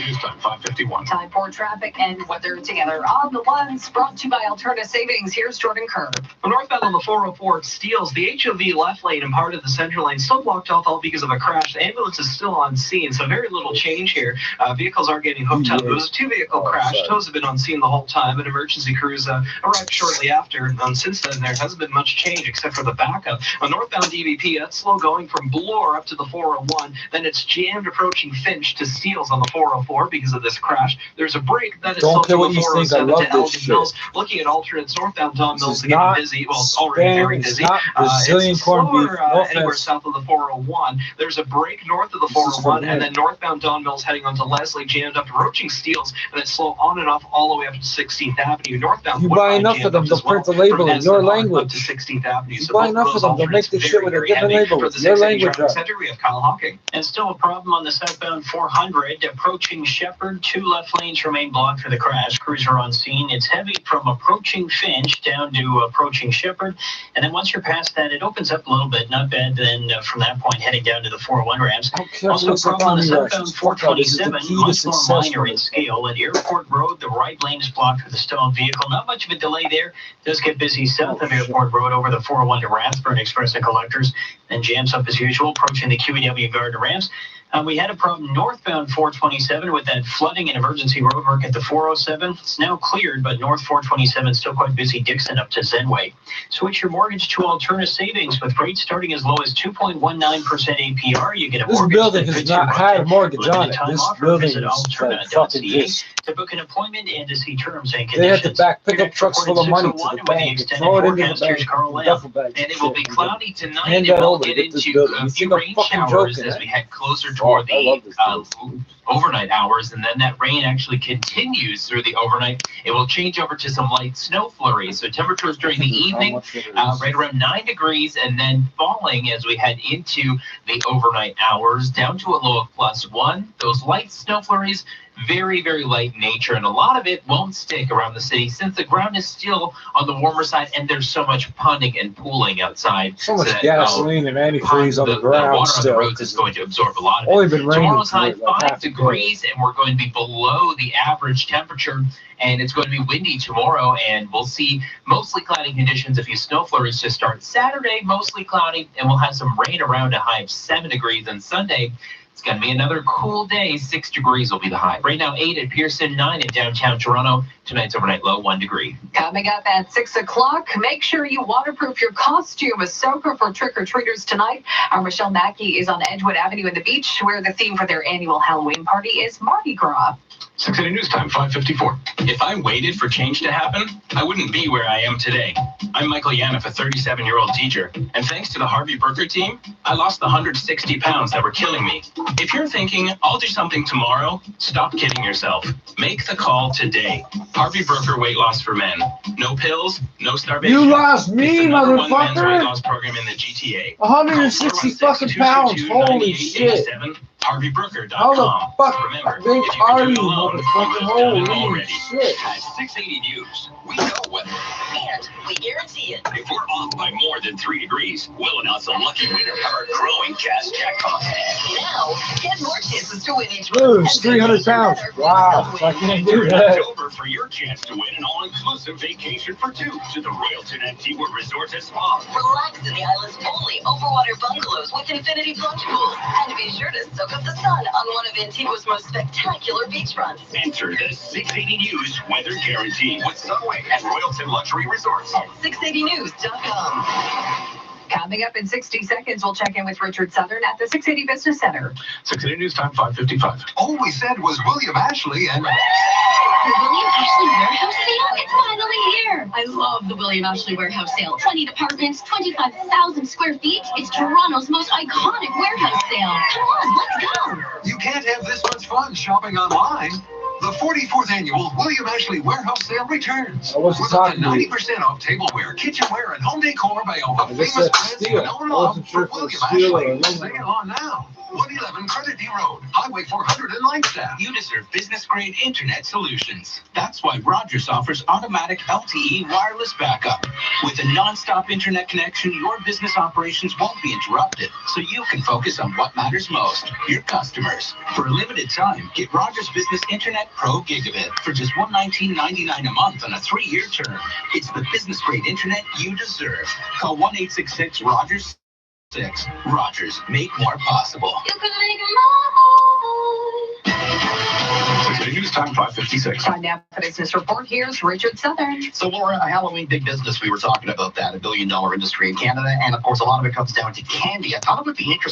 News time 5:51. Time for traffic and weather together on the ones brought to you by Alterna Savings. Here's Jordan Kerr. Northbound on the 404 at Steeles, the HOV left lane and part of the central lane still blocked off, all because of a crash. The ambulance is still on scene, so very little change here. Vehicles are getting hooked up. It was a 2-vehicle crash. Tows have been on scene the whole time, and emergency crews arrived shortly after. Since then, there hasn't been much change except for the backup. On northbound DVP, that's slow going from Bloor up to the 401. Then it's jammed approaching Finch to Steeles on the 404 because of this crash. There's a break that is Don't care slow what from you the think. I 407 love to Elgin this shit. Mills. Looking at alternates, northbound Don Mills is getting not busy. Well, it's already very It's busy. not Brazilian It's corned beef. slower, No anywhere offense. south of the 401. There's a break north of the This is 401, for and me. then northbound Don Mills heading onto Leslie, jammed up approaching Steeles, and it's slow on and off all the way up to 16th Avenue. Northbound You buy Woodbine enough jammed of them, up they'll as well print the label from in your Nesbitt Park language. up to 16th Avenue. You So buy both enough those of them, they'll make alternates this shit very, with a very different heavy. label. For the Your 680 language. Traffic Center, we have Kyle Hawking. And still a problem on the southbound 400 approaching Shepherd. 2 left lanes remain blocked for the crash. Crews are on scene. It's heavy from approaching Finch down to approaching Shepherd. And then once you're past that, it opens up a little bit. Not bad then from that point heading down to the 401 ramps. Also a problem on the southbound 427, much more minor in scale. At Airport Road, the right lane is blocked with a stalled vehicle. Not much of a delay there. Does get busy south of Airport Road over the 401 to Rathburn Express and Collectors. Then jams up as usual, approaching the QEW Gardner ramps. We had a problem northbound 427 with that flooding and emergency roadwork at the 407. It's now cleared, but north 427 still quite busy. Dixon up to Zenway. Switch your mortgage to Alterna Savings with rates starting as low as 2.19% APR. You get a This mortgage building that has fits your not had a budget. mortgage on Limited it. time This offer. building Visit is like fucking alterna.ca just. to book an appointment and to see terms and They had conditions. to back pickup trucks full of money to the bank and throw it into the bank. Duffel bags And it will be cloudy tonight. Hand It that will over to get get this into building. a You few think I'm rain fucking showers joking, as eh? we head closer Oh, toward I love the this building. overnight hours, and then that rain actually continues through the overnight. It will change over to some light snow flurries. So temperatures during the evening, right around 9 degrees, and then falling as we head into the overnight hours, down to a low of +1. Those light snow flurries, very, very light in nature, and a lot of it won't stick around the city since the ground is still on the warmer side, and there's so much ponding and pooling outside. So much that, gasoline and antifreeze on the ground water on the still. roads is going to absorb a lot of it. Only been raining Tomorrow's for high like half 5 a day. degrees, and we're going to be below the average temperature, and it's going to be windy tomorrow, and we'll see mostly cloudy conditions. A few snow flurries to start Saturday, mostly cloudy, and we'll have some rain around a high of 7 degrees on Sunday. It's going to be another cool day. 6 degrees will be the high. Right now, 8 at Pearson, 9 at downtown Toronto. Tonight's overnight low, 1 degree. Coming up at 6 o'clock, make sure you waterproof your costume. A soaker for trick-or-treaters tonight. Our Michelle Mackey is on Edgewood Avenue in the Beach, where the theme for their annual Halloween party is Mardi Gras. 680 News Time, 5:54. If I waited for change to happen, I wouldn't be where I am today. I'm Michael Yaniff, a 37-year-old teacher, and thanks to the Harvey Brooker team, I lost the 160 pounds that were killing me. If you're thinking, I'll do something tomorrow, stop kidding yourself. Make the call today. Harvey Brooker Weight Loss for Men. No pills, no starvation. You lost me, It's the #1 men's weight motherfucker! loss program in the GTA. 160 fucking pounds. Holy shit. HarveyBrooker.com. How the fuck Remember, big if you are can do you, it alone, motherfucker? you would have done it Holy already. shit. At 680 News, we know weather. And we guarantee it. If we're off by more than 3 degrees, we'll announce a lucky winner of our growing Gas Jackpot. Now, get more chances to win each Lose 300 pounds. Wow, I can't do that. October for your chance to win an all-inclusive vacation for two to the Royalton Antigua Resort and Spa. Relax in the island's only overwater bungalows with infinity plunge pools. And be sure to soak up the sun on one of Antigua's most spectacular beachfronts. Enter the 680 News Weather Guarantee with Subway and Royalton Luxury Resorts at 680news.com. Coming up in 60 seconds, we'll check in with Richard Southern at the 680 Business Center. 680 News Time 5:55. All we said was William Ashley and... The William Ashley Warehouse Sale? It's finally here! I love the William Ashley Warehouse Sale. 20 departments, 25,000 square feet. It's Toronto's most iconic warehouse sale. Come on, let's go! You can't have this much fun shopping online. The 44th annual William Ashley Warehouse Sale returns. With up to 90% off tableware, kitchenware, and home decor by all the famous brands you know and love for William Ashley. Sale on now. 111 Credit Road, Highway 400 in Langstaff. You deserve business-grade internet solutions. That's why Rogers offers automatic LTE wireless backup. With a non-stop internet connection, your business operations won't be interrupted, so you can focus on what matters most, your customers. For a limited time, get Rogers Business Internet Pro Gigabit for just $119.99 a month on a 3-year term. It's the business-grade internet you deserve. Call 1-866-ROGERS. Rogers, make more possible. You can make more. News Time 5:56. Time now for the business report. Here's Richard Southern. So, Laura, Halloween big business. We were talking about that, $1 billion industry in Canada. And, of course, a lot of it comes down to candy. I thought it would be interesting.